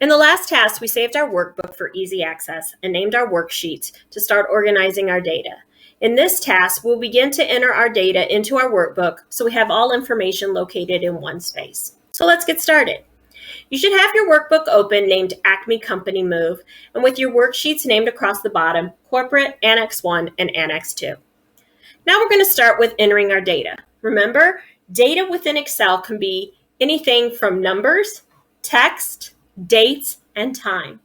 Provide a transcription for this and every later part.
In the last task, we saved our workbook for easy access and named our worksheets to start organizing our data. In this task, we'll begin to enter our data into our workbook so we have all information located in one space. So let's get started. You should have your workbook open named Acme Company Move and with your worksheets named across the bottom, Corporate, Annex 1, and Annex 2. Now we're going to start with entering our data. Remember, data within Excel can be anything from numbers, text, dates, and time.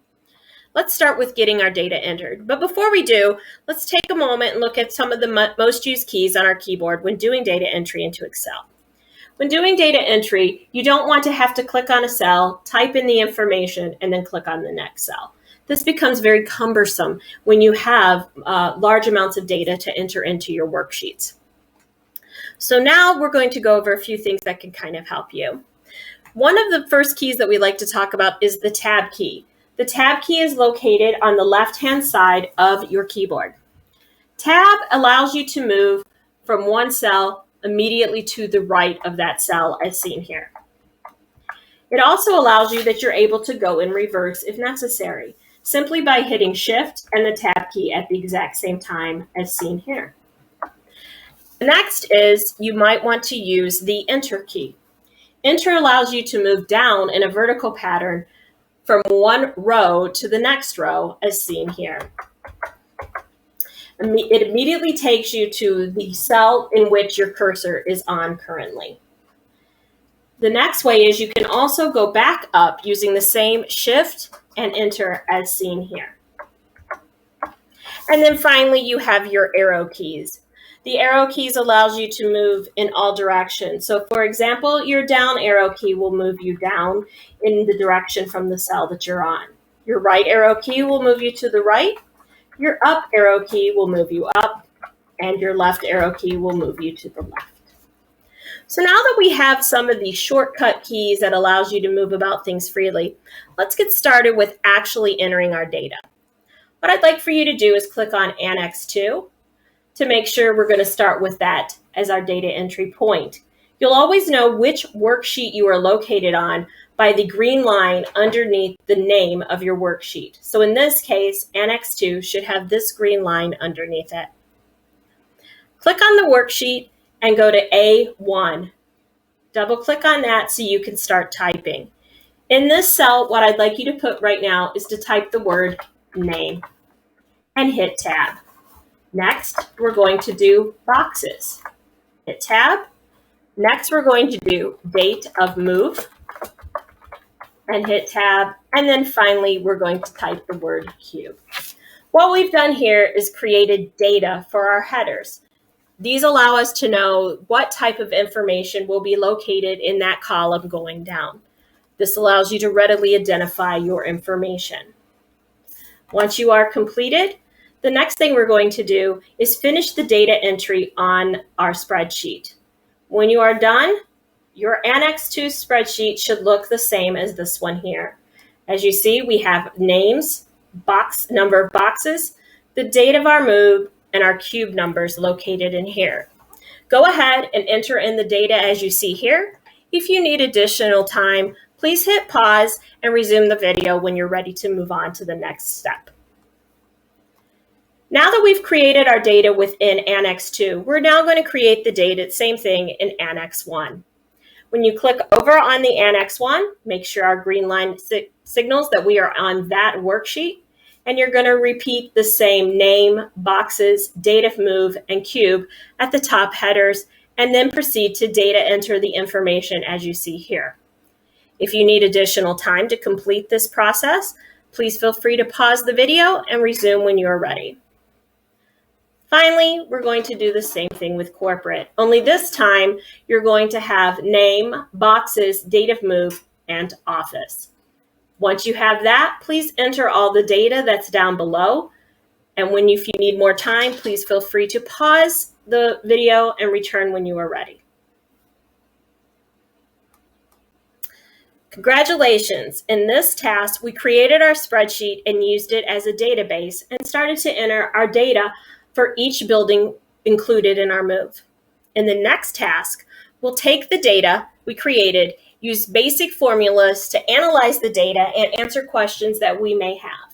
Let's start with getting our data entered. But before we do, let's take a moment and look at some of the most used keys on our keyboard when doing data entry into Excel. When doing data entry, you don't want to have to click on a cell, type in the information, and then click on the next cell. This becomes very cumbersome when you have large amounts of data to enter into your worksheets. So now we're going to go over a few things that can kind of help you. One of the first keys that we like to talk about is the Tab key. The Tab key is located on the left-hand side of your keyboard. Tab allows you to move from one cell immediately to the right of that cell as seen here. It also allows you that you're able to go in reverse if necessary, simply by hitting Shift and the Tab key at the exact same time as seen here. Next is you might want to use the Enter key. Enter allows you to move down in a vertical pattern from one row to the next row as seen here. It immediately takes you to the cell in which your cursor is on currently. The next way is you can also go back up using the same Shift and Enter as seen here. And then finally, you have your arrow keys. The arrow keys allows you to move in all directions. So for example, your down arrow key will move you down in the direction from the cell that you're on. Your right arrow key will move you to the right. Your up arrow key will move you up, and your left arrow key will move you to the left. So now that we have some of these shortcut keys that allows you to move about things freely, let's get started with actually entering our data. What I'd like for you to do is click on Annex 2 to make sure we're going to start with that as our data entry point. You'll always know which worksheet you are located on by the green line underneath the name of your worksheet. So in this case, Annex 2 should have this green line underneath it. Click on the worksheet and go to A1. Double click on that so you can start typing. In this cell, what I'd like you to put right now is to type the word name and hit Tab. Next, we're going to do boxes. Hit Tab. Next, we're going to do date of move and hit Tab. And then finally, we're going to type the word cube. What we've done here is created data for our headers. These allow us to know what type of information will be located in that column going down. This allows you to readily identify your information. Once you are completed, the next thing we're going to do is finish the data entry on our spreadsheet. When you are done, your Annex 2 spreadsheet should look the same as this one here. As you see, we have names, number of boxes, the date of our move, and our cube numbers located in here. Go ahead and enter in the data as you see here. If you need additional time, please hit pause and resume the video when you're ready to move on to the next step. Now that we've created our data within Annex 2, we're now going to create the data, same thing, in Annex 1. When you click over on the Annex 1, make sure our green line signals that we are on that worksheet, and you're going to repeat the same name, boxes, date of move, and cube at the top headers, and then proceed to data enter the information as you see here. If you need additional time to complete this process, please feel free to pause the video and resume when you are ready. Finally, we're going to do the same thing with corporate, only this time you're going to have name, boxes, date of move, and office. Once you have that, please enter all the data that's down below. And if you need more time, please feel free to pause the video and return when you are ready. Congratulations! In this task, we created our spreadsheet and used it as a database and started to enter our data for each building included in our move. In the next task, we'll take the data we created use basic formulas to analyze the data and answer questions that we may have.